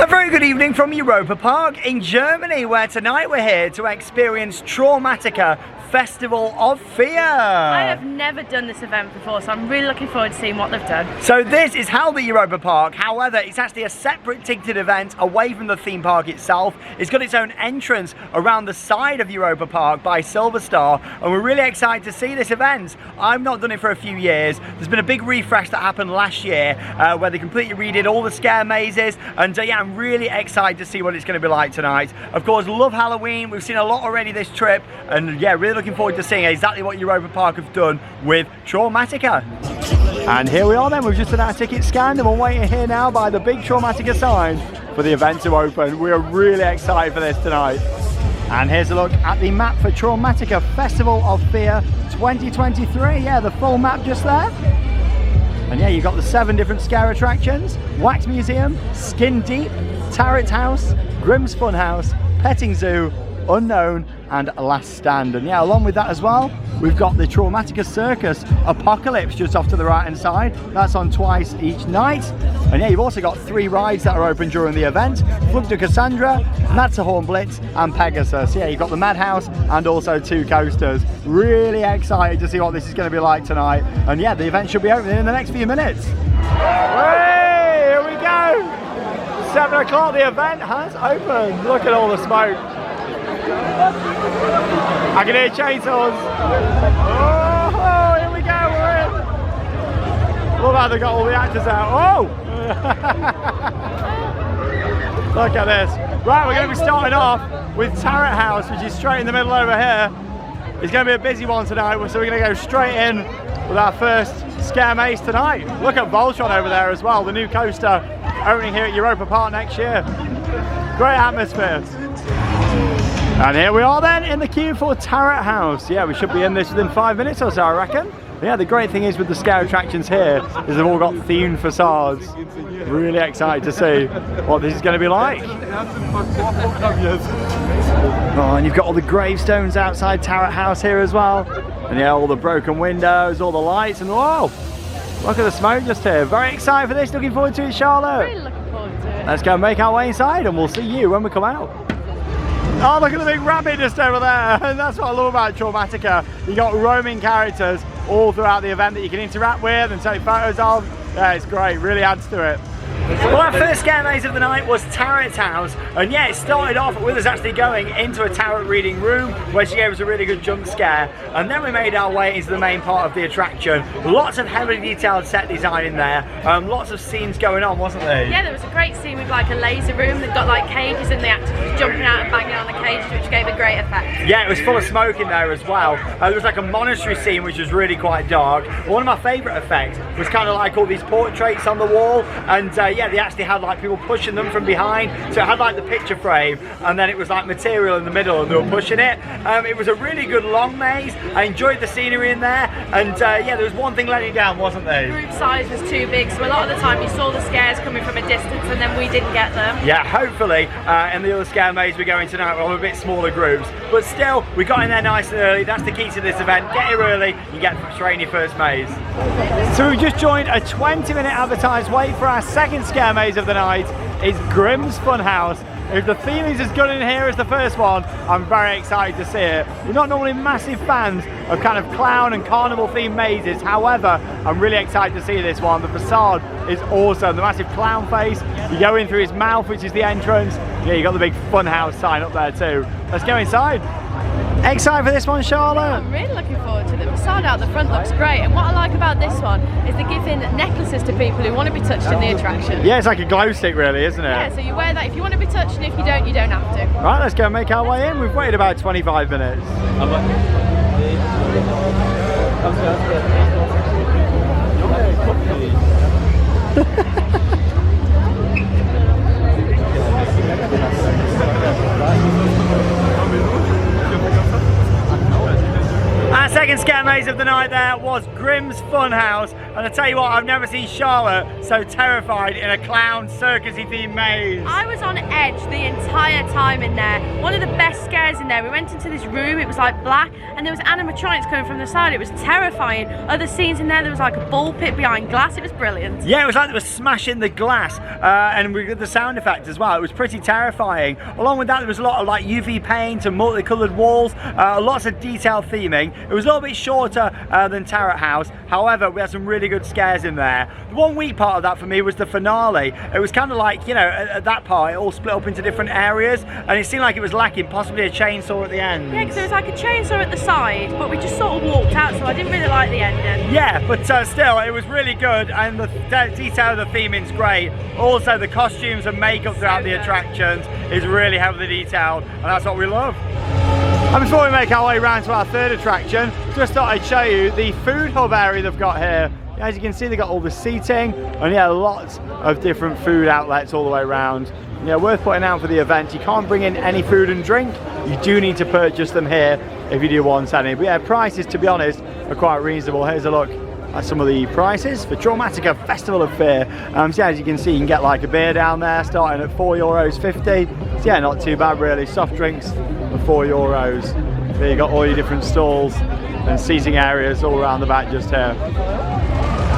very good evening from Europa Park in Germany, where tonight we're here to experience Traumatica Festival of Fear. I have never done this event before, so I'm really looking forward to seeing what they've done. So this is held at Europa Park, however it's actually a separate ticketed event away from the theme park itself. It's got its own entrance around the side of Europa Park by Silver Star, and we're really excited to see this event. I've not done it for a few years. There's been a big refresh that happened last year where they completely redid all the scare mazes, and yeah, I'm really excited to see what it's going to be like tonight. Of course, love Halloween. We've seen a lot already this trip, and yeah, really looking forward to seeing exactly what Europa Park have done with Traumatica. And here we are then, we've just done our ticket scan and we're waiting here now by the big Traumatica sign for the event to open. We are really excited for this tonight. And here's a look at the map for Traumatica Festival of Fear 2023. Yeah, the full map just there. And yeah, you've got the 7 different scare attractions: Wax Museum, Skin Deep, Tarot House, Grimm's Funhouse, Petting Zoo, Unknown, and Last Stand. And yeah, along with that as well, we've got the Traumatica Circus Apocalypse just off to the right hand side. That's on twice each night. And yeah, you've also got 3 rides that are open during the event: Flug de Cassandra, Matterhorn Blitz, and Pegasus. Yeah, you've got the Madhouse and also 2 coasters. Really excited to see what this is going to be like tonight. And yeah, the event should be opening in the next few minutes. Hey, here we go! 7 o'clock, the event has opened. Look at all the smoke. I can hear chainsaws. Oh, here we go, we're in. Look how they got all the actors out. Oh! Look at this. Right, we're going to be starting off with Tarot House, which is straight in the middle over here. It's going to be a busy one tonight, so we're going to go straight in with our first scare maze tonight. Look at Voltron over there as well, the new coaster opening here at Europa Park next year. Great atmosphere. And here we are then in the queue for Tarot House. Yeah, we should be in this within 5 minutes or so, I reckon. Yeah, the great thing is with the scare attractions here is they've all got themed facades. Really excited to see what this is going to be like. Oh, and you've got all the gravestones outside Tarot House here as well. And yeah, all the broken windows, all the lights, and whoa! Look at the smoke just here. Very excited for this, looking forward to it, Charlotte. Really looking forward to it. Let's go and make our way inside and we'll see you when we come out. Oh, look at the big rabbit just over there. And that's what I love about Traumatica. You got roaming characters all throughout the event that you can interact with and take photos of. Yeah, it's great, really adds to it. Well, our first scare maze of the night was Tarot House, and yeah, it started off with us actually going into a tarot reading room where she gave us a really good jump scare, and then we made our way into the main part of the attraction. Lots of heavily detailed set design in there, lots of scenes going on, wasn't there? Yeah, there was a great scene with like a laser room. They've got like cages and the actors was jumping out and banging on the cages, which gave a great effect. Yeah, it was full of smoke in there as well. There was like a monastery scene which was really quite dark. One of my favourite effects was kind of like all these portraits on the wall, and yeah, they actually had like people pushing them from behind, so it had like the picture frame and then it was like material in the middle and they were pushing it. It was a really good long maze. I enjoyed the scenery in there, and yeah, there was one thing letting down, wasn't there? The group size was too big, so a lot of the time you saw the scares coming from a distance and then we didn't get them. Yeah, hopefully in the other scare maze we're going tonight we'll have a bit smaller groups, but still we got in there nice and early. That's the key to this event: get here early, you get straight in your first maze. So we just joined a 20-minute advertised wait for our second scare maze of the night. It's Grimm's Funhouse. If the theme is as good in here as the first one, I'm very excited to see it. We're not normally massive fans of kind of clown and carnival themed mazes, however, I'm really excited to see this one. The facade is awesome, the massive clown face, you go in through his mouth, which is the entrance. Yeah, you got the big Funhouse sign up there too. Let's go inside. Excited for this one, Charlotte? I'm really looking forward to it. The facade out the front looks great, and what I like about this one is they're giving necklaces to people who want to be touched in the attraction. Yeah, it's like a glow stick really, isn't it? Yeah, so you wear that if you want to be touched, and if you don't have to. Right, let's go and make our way in. We've waited about 25 minutes. Our second scare maze of the night there was Grimm's Funhouse, and I tell you what, I've never seen Charlotte so terrified in a clown circusy themed maze. I was on edge the entire time in there. One of the best scares in there. We went into this room, it was like black, and there was animatronics coming from the side. It was terrifying. Other scenes in there was like a ball pit behind glass. It was brilliant. Yeah, it was like they were smashing the glass, and we got the sound effect as well. It was pretty terrifying. Along with that, there was a lot of like UV paint and multicoloured walls, lots of detailed theming. It was a little bit shorter than Tarot House. However, we had some really good scares in there. The one weak part of that for me was the finale. It was kind of like, you know, at that part, it all split up into different areas, and it seemed like it was lacking possibly a chainsaw at the end. Yeah, because there was like a chainsaw at the side, but we just sort of walked out, so I didn't really like the ending. Yeah, but still, it was really good, and the detail of the theming's great. Also, the costumes and makeup throughout the attractions is really heavily detailed, and that's what we love. And before we make our way around to our third attraction, just thought I'd show you the food hub area they've got here. As you can see, they've got all the seating, and yeah, lots of different food outlets all the way around. Yeah, worth putting out for the event. You can't bring in any food and drink. You do need to purchase them here if you do want any. But yeah, prices, to be honest, are quite reasonable. Here's a look at some of the prices for Traumatica Festival of Fear. So yeah, as you can see, you can get like a beer down there starting at €4.50. So yeah, not too bad really. Soft drinks for €4. There you got all your different stalls and seating areas all around the back just here.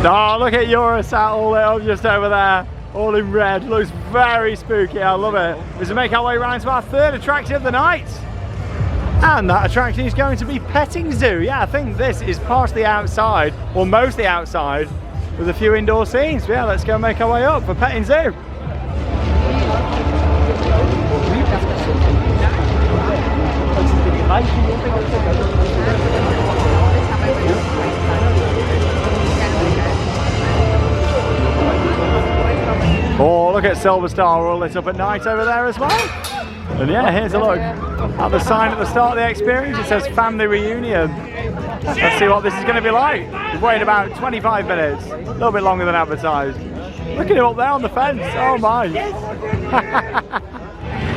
Oh, look at Eurosat all lit up just over there, all in red. Looks very spooky. I love it. As we make our way around to our third attraction of the night. And that attraction is going to be Petting Zoo. Yeah, I think this is partially outside, or mostly outside, with a few indoor scenes. But yeah, let's go make our way up for Petting Zoo. Oh, look at Silver Star all lit up at night over there as well. And yeah, here's a look at the sign at the start of the experience. It says Family Reunion. Let's see what this is going to be like. We've waited about 25 minutes, a little bit longer than advertised. Look at it up there on the fence. Oh my.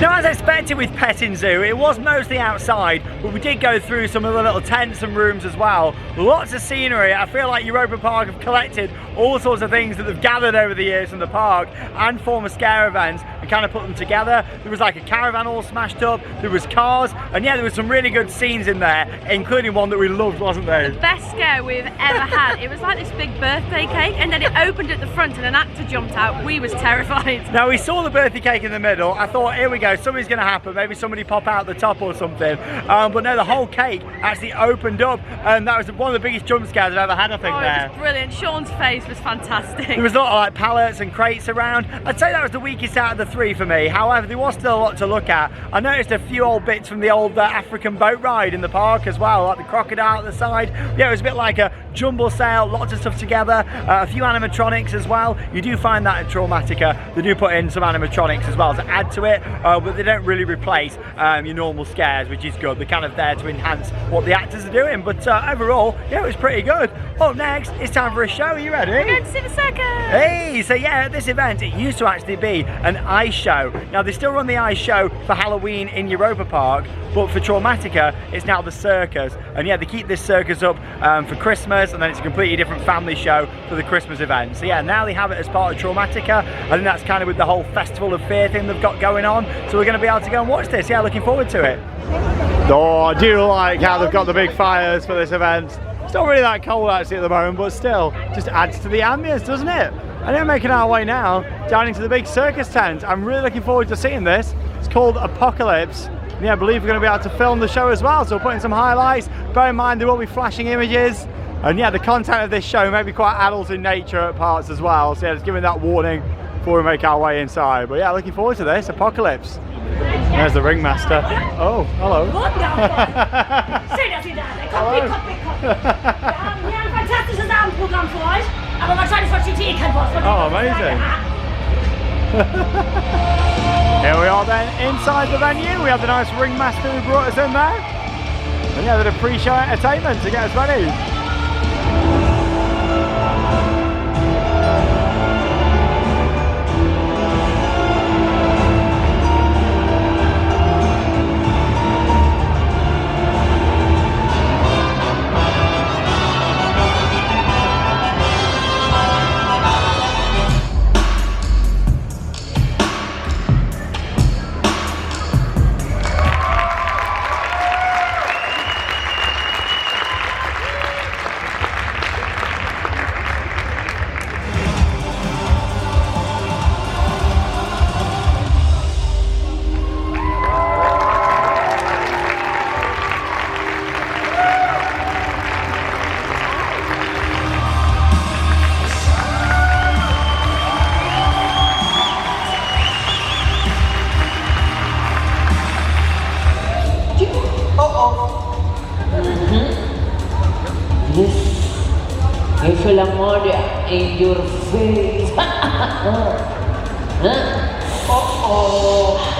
Now, as expected with Petting Zoo, it was mostly outside, but we did go through some of the little tents and rooms as well. Lots of scenery. I feel like Europa Park have collected all sorts of things that they've gathered over the years from the park and former scare events and kind of put them together. There was like a caravan all smashed up, there was cars, and yeah, there was some really good scenes in there, including one that we loved, wasn't there? The best scare we've ever had. It was like this big birthday cake, and then it opened at the front and an actor jumped out. We was terrified. Now, we saw the birthday cake in the middle. I thought, here we go, something's going to happen. Maybe somebody pop out the top or something. But no, the whole cake actually opened up, and that was one of the biggest jump scares I've ever had, I think, there. It was brilliant. Sean's face was fantastic. There was a lot of like pallets and crates around. I'd say that was the weakest out of the three for me. However, there was still a lot to look at. I noticed a few old bits from the old African boat ride in the park as well, like the crocodile at the side. Yeah, it was a bit like a jumble sale, lots of stuff together, a few animatronics as well. You do find that at Traumatica. They do put in some animatronics as well to add to it, but they don't really replace your normal scares, which is good. They're kind of there to enhance what the actors are doing, but overall, yeah, it was pretty good. Up next, it's time for a show. Are you ready? We're going to see the circus! Hey, so yeah, at this event, it used to actually be an ice show. Now, they still run the ice show for Halloween in Europa Park, but for Traumatica, it's now the circus. And yeah, they keep this circus up for Christmas, and then it's a completely different family show for the Christmas event. So yeah, now they have it as part of Traumatica. I think that's kind of with the whole Festival of Fear thing they've got going on. So we're going to be able to go and watch this. Yeah, looking forward to it. Oh, I do like how they've got the big fires for this event. It's not really that cold actually at the moment, but still, just adds to the ambience, doesn't it? And we're making our way now down into the big circus tent. I'm really looking forward to seeing this. It's called Apocalypse. And yeah, I believe we're going to be able to film the show as well, so we'll put in some highlights. Bear in mind there will be flashing images. And yeah, the content of this show may be quite adult in nature at parts as well. So yeah, just giving that warning before we make our way inside. But yeah, looking forward to this, Apocalypse. There's the ringmaster. Oh, hello. Oh, amazing. Here we are then, inside the venue. We have the nice ringmaster who brought us in there. And yeah, they'd pre-show entertainment to get us ready. Philharmonia in your face. Huh? Uh-oh.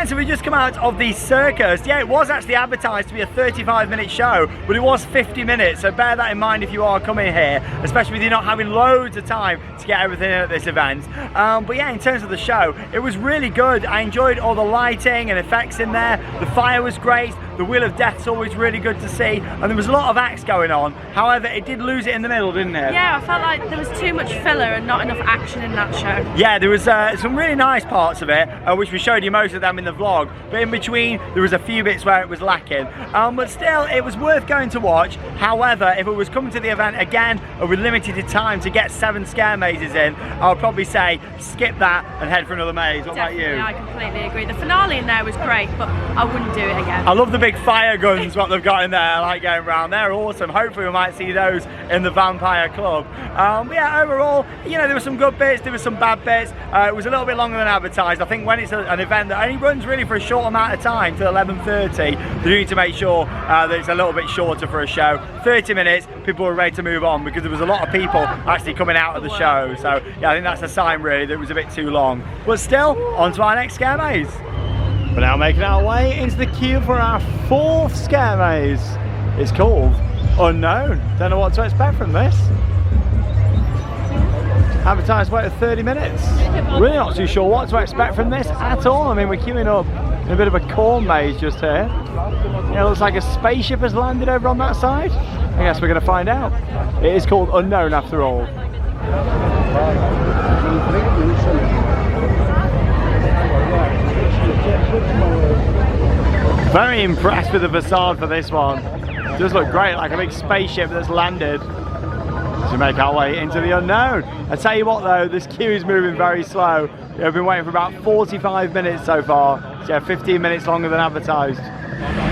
so we just come out of the circus. Yeah, it was actually advertised to be a 35-minute show, but it was 50 minutes, so bear that in mind if you are coming here, especially with you not having loads of time to get everything in at this event. But yeah, in terms of the show, it was really good. I enjoyed all the lighting and effects in there. The fire was great. The Wheel of Death's always really good to see, and there was a lot of acts going on. However, it did lose it in the middle, didn't it? Yeah, I felt like there was too much filler and not enough action in that show. Yeah, there was some really nice parts of it, which we showed you most of them in the vlog, but in between there was a few bits where it was lacking. But still, it was worth going to watch. However, if it was coming to the event again with limited time to get 7 scare mazes in, I would probably say skip that and head for another maze. What Definitely, about you? I completely agree. The finale in there was great, but I wouldn't do it again. I love the big fire guns, what they've got in there. I like going around. They're awesome. Hopefully we might see those in the Vampire Club. But yeah, overall, you know, there were some good bits, there were some bad bits. It was a little bit longer than advertised. I think when it's an event that only runs really for a short amount of time, till 11:30, they need to make sure that it's a little bit shorter for a show. 30 minutes, people were ready to move on because there was a lot of people actually coming out of the show. So yeah, I think that's a sign really that it was a bit too long. But still, on to our next scare maze. We're now making our way into the queue for our 4th scare maze. It's called Unknown. Don't know what to expect from this. Advertised wait of 30 minutes. Really not too sure what to expect from this at all. I mean, we're queuing up in a bit of a corn maze just here. Yeah, it looks like a spaceship has landed over on that side. I guess we're going to find out. It is called Unknown after all. Very impressed with the facade for this one. It does look great, like a big spaceship that's landed. To make our way into the unknown. I tell you what though, this queue is moving very slow. We've been waiting for about 45 minutes so far. So yeah, 15 minutes longer than advertised.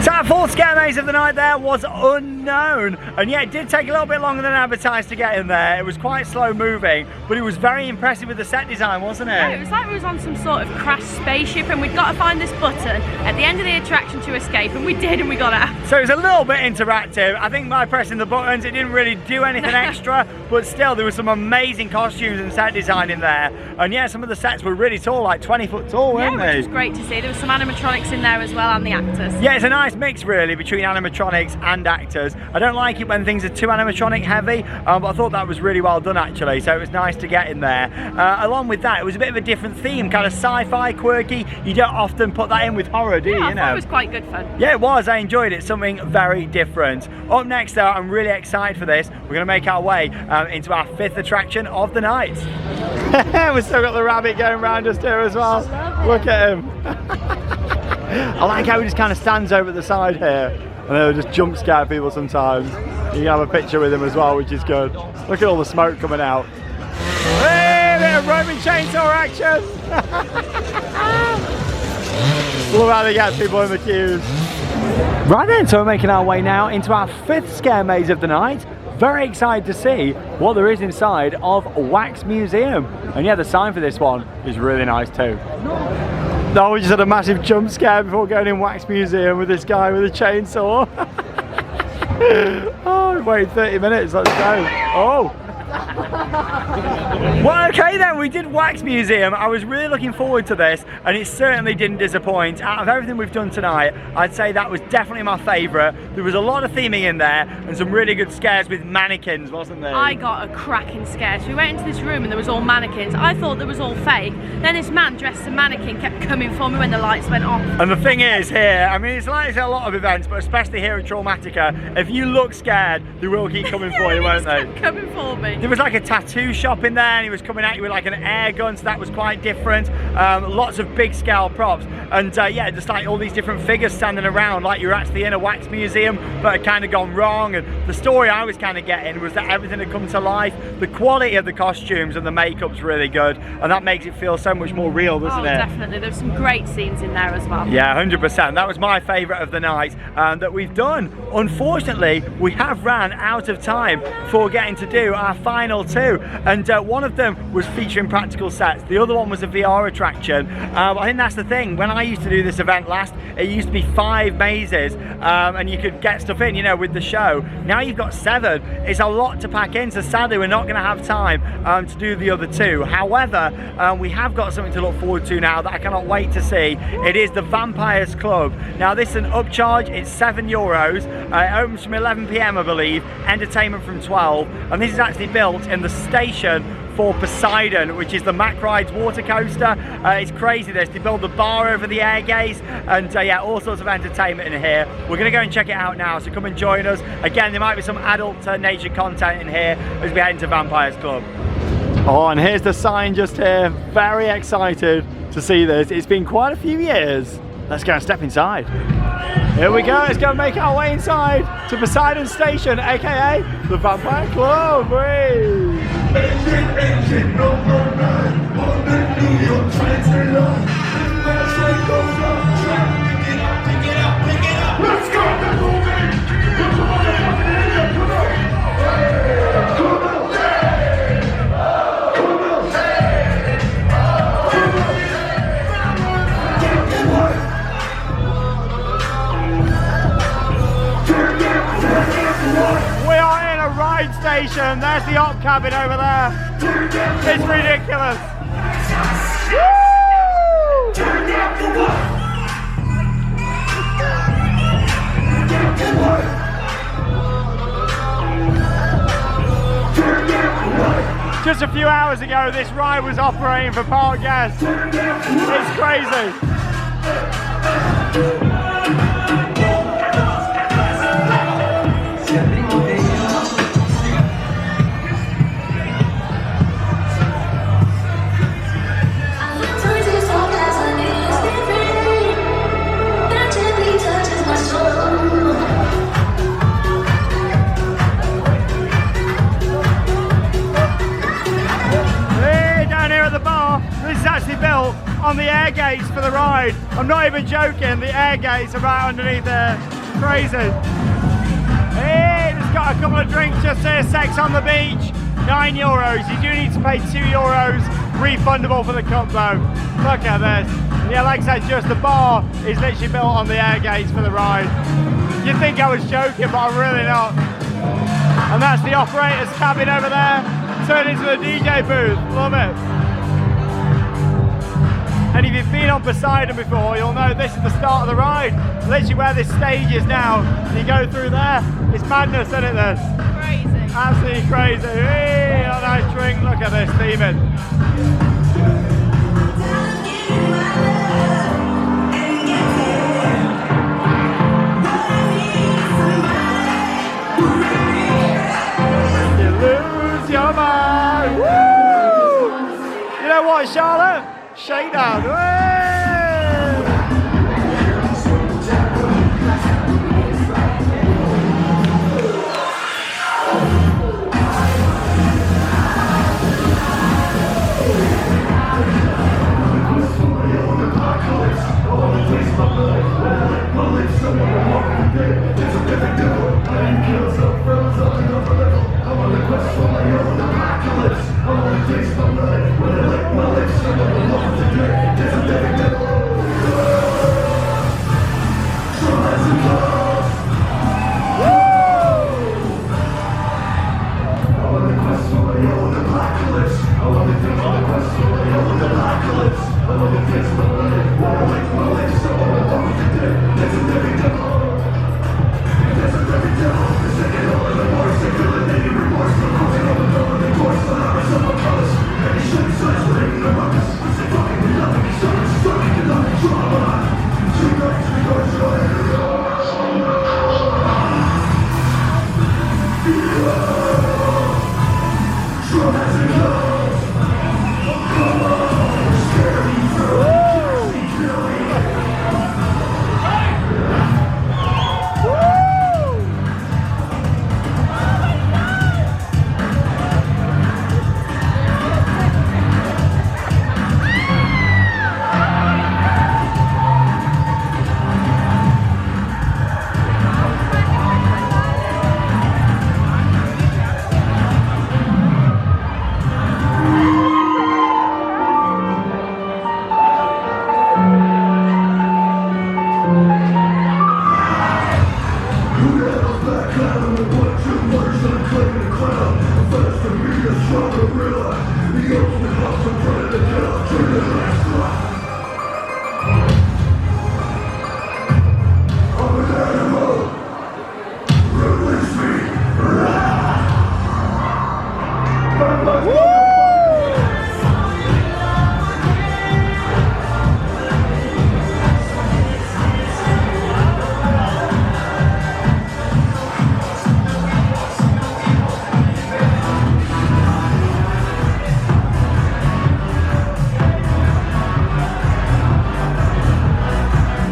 So our 4th scare maze of the night there was Unknown, and yeah, it did take a little bit longer than advertised to get in there. It was quite slow moving, but it was very impressive with the set design, wasn't it? Yeah, it was like we was on some sort of crashed spaceship and we'd got to find this button at the end of the attraction to escape, and we did, and we got out. So it was a little bit interactive. I think by pressing the buttons it didn't really do anything extra, but still there was some amazing costumes and set design in there. And yeah, some of the sets were really tall, like 20 foot tall, weren't they? Yeah, which was great to see. There was some animatronics in there as well, and the actors. Yeah, it's a nice mix really between animatronics and actors. I don't like it when things are too animatronic heavy, but I thought that was really well done actually, so it was nice to get in there. Along with that, it was a bit of a different theme, kind of sci-fi, quirky. You don't often put that in with horror, do you? I thought it was quite good fun. Yeah, it was. I enjoyed it. Something very different. Up next though, I'm really excited for this. We're going to make our way into our 5th attraction of the night. We've still got the rabbit going around us here as well. Look at him. I like how he just kind of stands over at the side here and they'll just jump scare people sometimes. You can have a picture with him as well, which is good. Look at all the smoke coming out. Hey, bit of Roman chainsaw action! Love how they get people in the queues. Right then, so we're making our way now into our 5th scare maze of the night. Very excited to see what there is inside of Wax Museum. And yeah, the sign for this one is really nice too. No, we just had a massive jump scare before going in Wax Museum with this guy with a chainsaw. Oh, wait 30 minutes, let's go. Oh! Well, okay then, we did Wax Museum. I was really looking forward to this, and it certainly didn't disappoint. Out of everything we've done tonight, I'd say that was definitely my favourite. There was a lot of theming in there, and some really good scares with mannequins, wasn't there? I got a cracking scare. So we went into this room and there was all mannequins. I thought there was all fake. Then this man dressed as a mannequin kept coming for me when the lights went off. And the thing is here, I mean, it's like it's a lot of events, but especially here at Traumatica, if you look scared, they will keep coming for you, won't they? Kept coming for me. There was like a tattoo shop in there, and he was coming at you with like an air gun, so that was quite different. Lots of big scale props, and yeah, just like all these different figures standing around like you're actually in a wax museum, but had kind of gone wrong. And the story I was kind of getting was that everything had come to life. The quality of the costumes and the makeup's really good, and that makes it feel so much more real, doesn't it? Definitely. There were some great scenes in there as well. Yeah, 100%. That was my favourite of the night that we've done. Unfortunately, we have ran out of time for getting to do our final 2. two, and one of them was featuring practical sets. The other one was a VR attraction. I think that's the thing. When I used to do this event last, it used to be 5 mazes, and you could get stuff in, you know, with the show. Now you've got 7. It's a lot to pack in, so sadly we're not going to have time to do the other 2. However, we have got something to look forward to now that I cannot wait to see. It is the Vampires Club. Now this is an upcharge. It's €7. It opens from 11 PM, I believe. Entertainment from 12, and this is actually built in the station for Poseidon, which is the Mack Rides water coaster. It's crazy this. They build the bar over the air gates, and yeah, all sorts of entertainment in here. We're gonna go and check it out now, so come and join us. Again, there might be some adult nature content in here as we head into Vampires Club. Oh, and here's the sign just here. Very excited to see this. It's been quite a few years. Let's go and step inside. Here we go, let's go and make our way inside to Poseidon Station, aka the Vampire Club. Let's go! We are in a ride station. There's the op cabin over there. It's ridiculous. Woo! Just a few hours ago, this ride was operating for park guests. It's crazy. Built on the air gates for the ride. I'm not even joking, the air gates are right underneath there. Crazy. Hey, it's got a couple of drinks just here. Sex on the beach, €9. You do need to pay €2 refundable for the cup though. Look at this. Yeah, like I said, just the bar is literally built on the air gates for the ride. You'd think I was joking, but I'm really not. And that's the operator's cabin over there. Turned into the DJ booth. Love it. And if you've been on Poseidon before, you'll know this is the start of the ride. Literally where this stage is now. You go through there. It's madness, isn't it, this? Crazy. Absolutely crazy. Hey, a nice drink. Look at this, Steven. You lose your mind. Woo! You know what, Charlotte? Shake down. It's a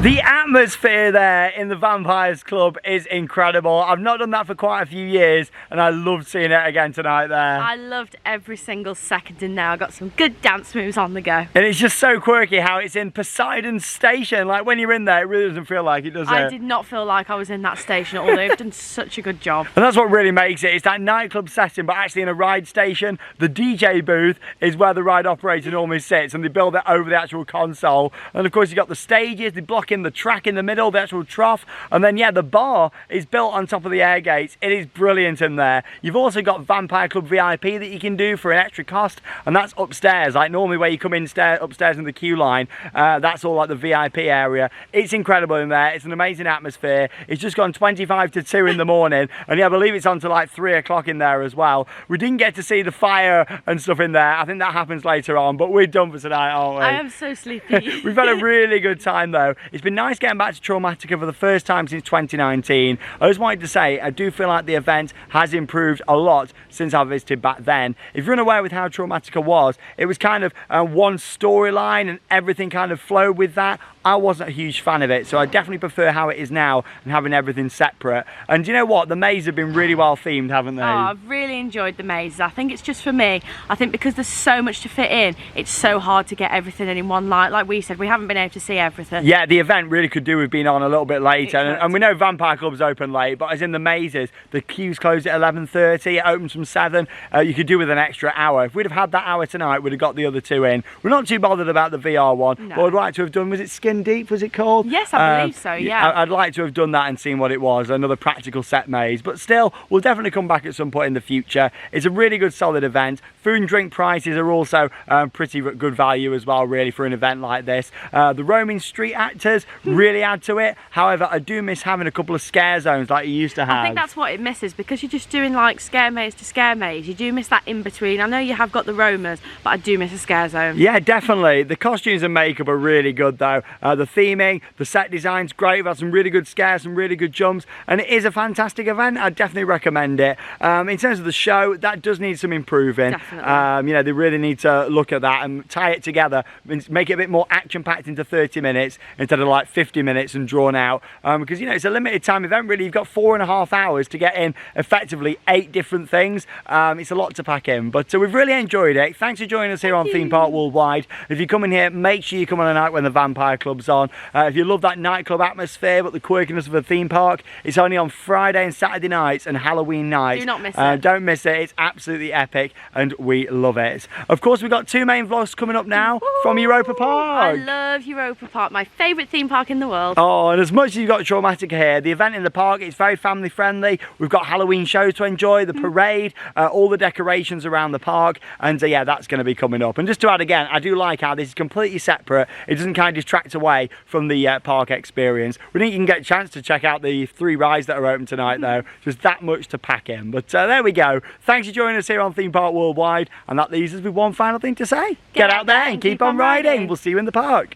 The atmosphere there in the Vampires Club is incredible. I've not done that for quite a few years and I loved seeing it again tonight there. I loved every single second in there. I got some good dance moves on the go. And it's just so quirky how it's in Poseidon Station. Like when you're in there, it really doesn't feel like it, does it? I did not feel like I was in that station, although they've done such a good job. And that's what really makes it. It's that nightclub setting, but actually in a ride station. The DJ booth is where the ride operator normally sits, and they build it over the actual console. And of course you've got the stages, they block in the track in the middle, the actual trough, and then yeah, the bar is built on top of the air gates. It is brilliant in there. You've also got Vampire Club VIP that you can do for an extra cost, and that's upstairs. Like normally where you come in upstairs in the queue line, that's all like the VIP area. It's incredible in there. It's an amazing atmosphere. It's just gone 25 to 2 in the morning, and yeah, I believe it's on to like 3 o'clock in there as well. We didn't get to see the fire and stuff in there. I think that happens later on, but we're done for tonight, aren't we? I am so sleepy. We've had a really good time though. It's been nice getting back to Traumatica for the first time since 2019. I just wanted to say I do feel like the event has improved a lot since I visited back then. If you're unaware with how Traumatica was, it was kind of one storyline and everything kind of flowed with that. I wasn't a huge fan of it, so I definitely prefer how it is now and having everything separate. And you know what? The mazes have been really well themed, haven't they? Oh, I've really enjoyed the mazes. I think it's just for me. I think because there's so much to fit in, it's so hard to get everything in one night. Like we said, we haven't been able to see everything. Yeah, the event really could do with being on a little bit later. And we know Vampire Club's open late, but as in the mazes, the queues closed at 11:30, it opens from 7. You could do with an extra hour. If we'd have had that hour tonight, we'd have got the other 2 in. We're not too bothered about the VR one. No. What I'd like to have done, was it Skin Deep, was it called? Yes, I believe so, yeah. I'd like to have done that and seen what it was, another practical set maze. But still, we'll definitely come back at some point in the future. It's a really good, solid event. Food and drink prices are also pretty good value as well, really, for an event like this. The roaming street actors really add to it. However, I do miss having a couple of scare zones like you used to have. I think that's what it misses, because you're just doing like scare maze to scare maze. You do miss that in between. I know you have got the roamers, but I do miss a scare zone. Yeah, definitely. The costumes and makeup are really good though. The theming, the set design's great. We've had some really good scares, some really good jumps, and it is a fantastic event. I'd definitely recommend it. In terms of the show, that does need some improving. Definitely. You know, they really need to look at that and tie it together, make it a bit more action-packed into 30 minutes instead of like 50 minutes and drawn out. Because, you know, it's a limited time event really. You've got 4.5 hours to get in effectively 8 different things. It's a lot to pack in, but we've really enjoyed it. Thanks for joining us here on Theme Park Worldwide. If you come in here, make sure you come on a night when the Vampire Club's on. If you love that nightclub atmosphere but the quirkiness of a theme park, it's only on Friday and Saturday nights and Halloween nights. Do not miss it. Don't miss it. It's absolutely epic and we love it. Of course, we've got 2 main vlogs coming up now from Europa Park. I love Europa Park, my favourite theme park in the world. Oh, and as much as you've got Traumatica here, the event in the park is very family friendly. We've got Halloween shows to enjoy, the parade, all the decorations around the park, and yeah, that's going to be coming up. And just to add again, I do like how this is completely separate. It doesn't kind of distract away from the park experience. We didn't even get a chance to check out the 3 rides that are open tonight though. There's that much to pack in. But there we go. Thanks for joining us here on Theme Park Worldwide, and that leaves us with one final thing to say. Get out there and keep on riding. We'll see you in the park.